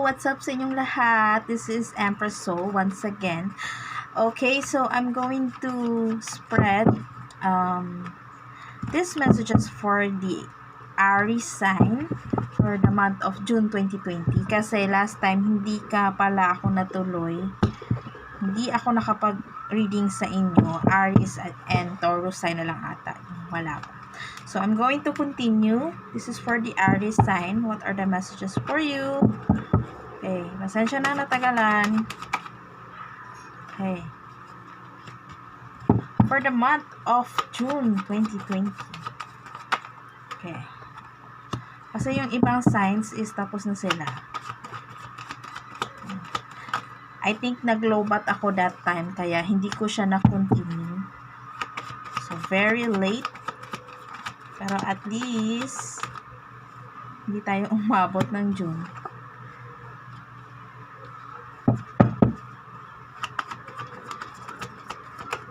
what's up sa inyong lahat? This is Empress Soul once again. Okay, so I'm going to spread these messages for the Aries sign for the month of June 2020. Kasi last time, hindi ka pala ako natuloy. Hindi ako nakapag-reading sa inyo. Aries and Taurus sign na lang ata. Wala pa. So, I'm going to continue. This is for the Aries sign. What are the messages for you? Okay. Pasensya na natagalan. Okay. For the month of June 2020. Okay. Kasi yung ibang signs is tapos na sila. I think nag-lobat ako that time. Kaya hindi ko siya na-continue. So, very late. Pero at least, hindi tayo umabot ng June.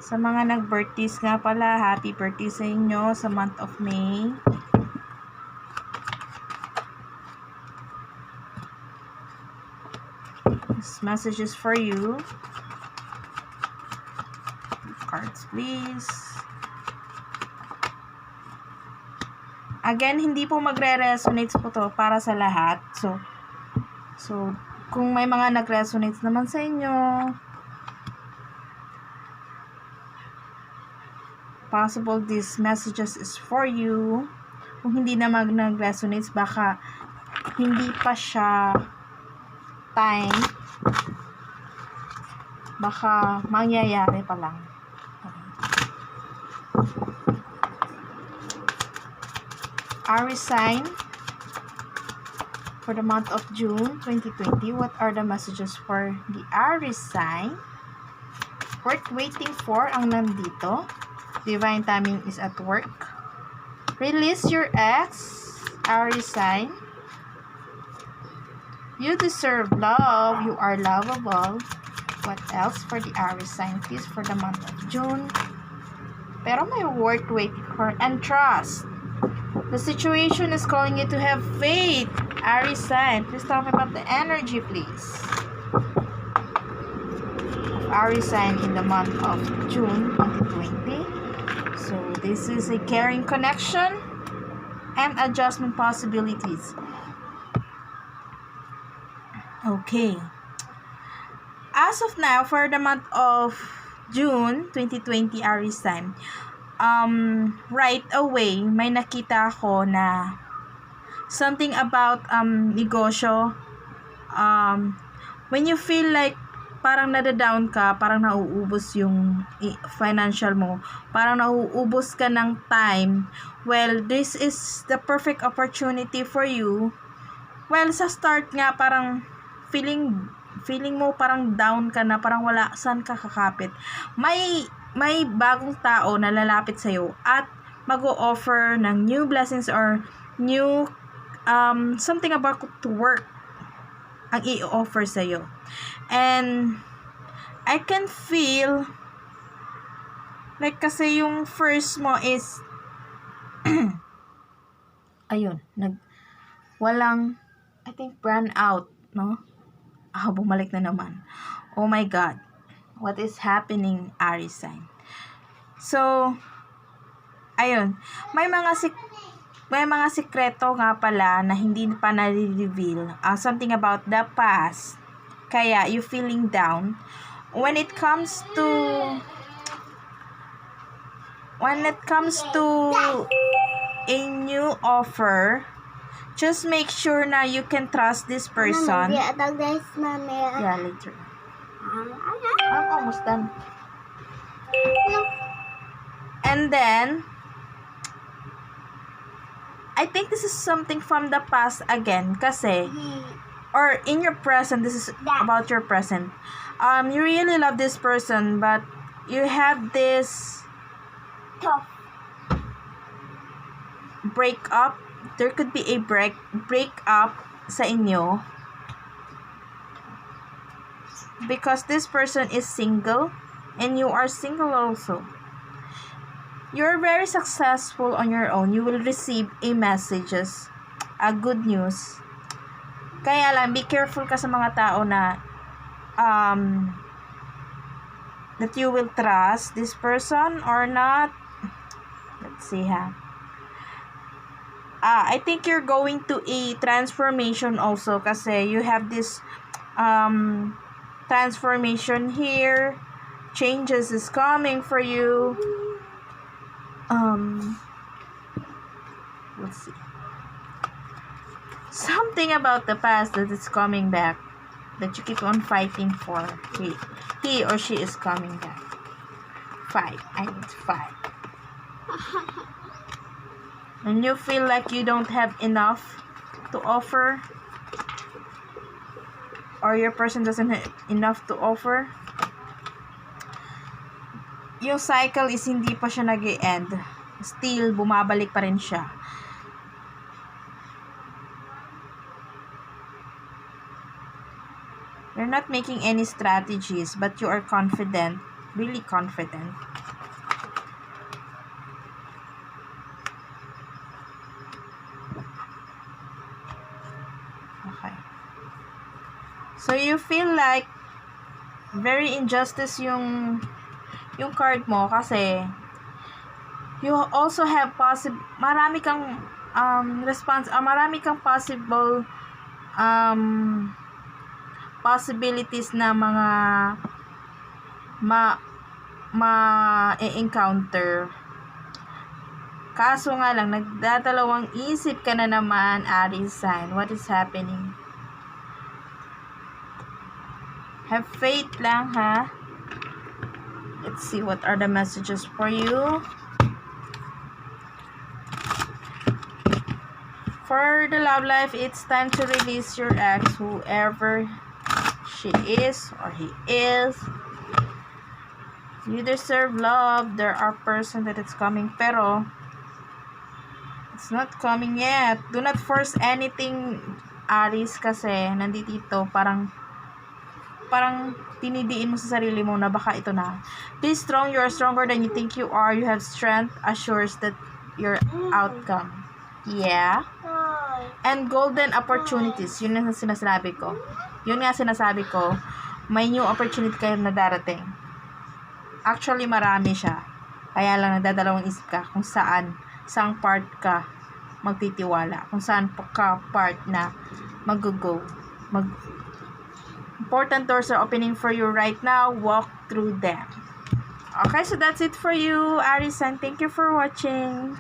Sa mga nag-birthdays nga pala, happy birthday sa inyo sa month of May. This message is for you. Cards, please. Again, hindi po magre-resonate po to para sa lahat. So kung may mga nag-resonate naman sa inyo, possible these messages is for you. Kung hindi naman nag-resonate, baka hindi pa siya time. Baka mangyayari pa lang. Aries sign for the month of June 2020. What are the messages for the Aries sign? Worth waiting for ang nandito. Divine timing is at work. Release your ex, Aries sign. You deserve love. You are lovable. What else for the Aries sign, please, for the month of June? Pero may worth waiting for and trust. The situation is calling you to have faith, Aries sign. Please tell me about the energy, please. Aries sign in the month of June 2020. So this is a caring connection and adjustment possibilities. Okay. As of now, for the month of June 2020 Aries sign, right away, may nakita ako na something about negosyo. When you feel like parang nadadown ka, parang nauubos yung financial mo, parang nauubos ka ng time, well, this is the perfect opportunity for you. Well, sa start nga, parang feeling mo parang down ka na, parang wala saan ka kakapit. May bagong tao na lalapit sa'yo at mag-o-offer ng new blessings or new something about to work ang i-offer sa'yo. And I can feel like kasi yung first mo is ayun, walang, I think, brand out, no? Bumalik na naman. Oh my God. What is happening, Aries sign? So, ayun. May mga sikreto nga pala na hindi pa na-reveal. Something about the past. Kaya, you feeling down. When it comes to a new offer, just make sure na you can trust this person. Yeah, later. I'm almost done. And then, I think this is something from the past again. Kasi, or in your present, this is about your present. You really love this person, but you have this breakup. There could be a breakup sa inyo. Because this person is single and you are single also. You're very successful on your own. You will receive a messages, a good news. Kaya lang, be careful ka sa mga tao na that you will trust this person or not. Let's see ha. I think you're going to a transformation also kasi you have this transformation here. Changes is coming for you. Let's see. Something about the past that is coming back, that you keep on fighting for. He or she is coming back. Fight. I need to fight. And you feel like you don't have enough to offer, or your person doesn't have enough to offer. Yung cycle is hindi pa siya nag-e-end. Still, bumabalik pa rin siya. You're not making any strategies, but you are confident, really confident. Okay. So you feel like very injustice yung card mo kasi you also have marami kang marami kang possibilities na mga ma-encounter. Kaso nga lang, nagdadalawang isip ka na naman, Aries sign. What is happening? Have faith lang, ha? Let's see what are the messages for you. For the love life, it's time to release your ex, whoever she is or he is. You deserve love. There are person that it's coming, pero it's not coming yet. Do not force anything, Aries, kasi nandito parang tinidiin mo sa sarili mo na baka ito na. Be strong. You are stronger than you think you are. You have strength. Assures that your outcome. Yeah. And golden opportunities. Yun nga sinasabi ko. May new opportunity kayo na darating. Actually, marami siya. Kaya lang nagdadalawang isip ka kung saang part ka magtitiwala. Kung saan ka part na mag-go. Important doors are opening for you right now. Walk through them. Okay, so that's it for you, Aries, and thank you for watching.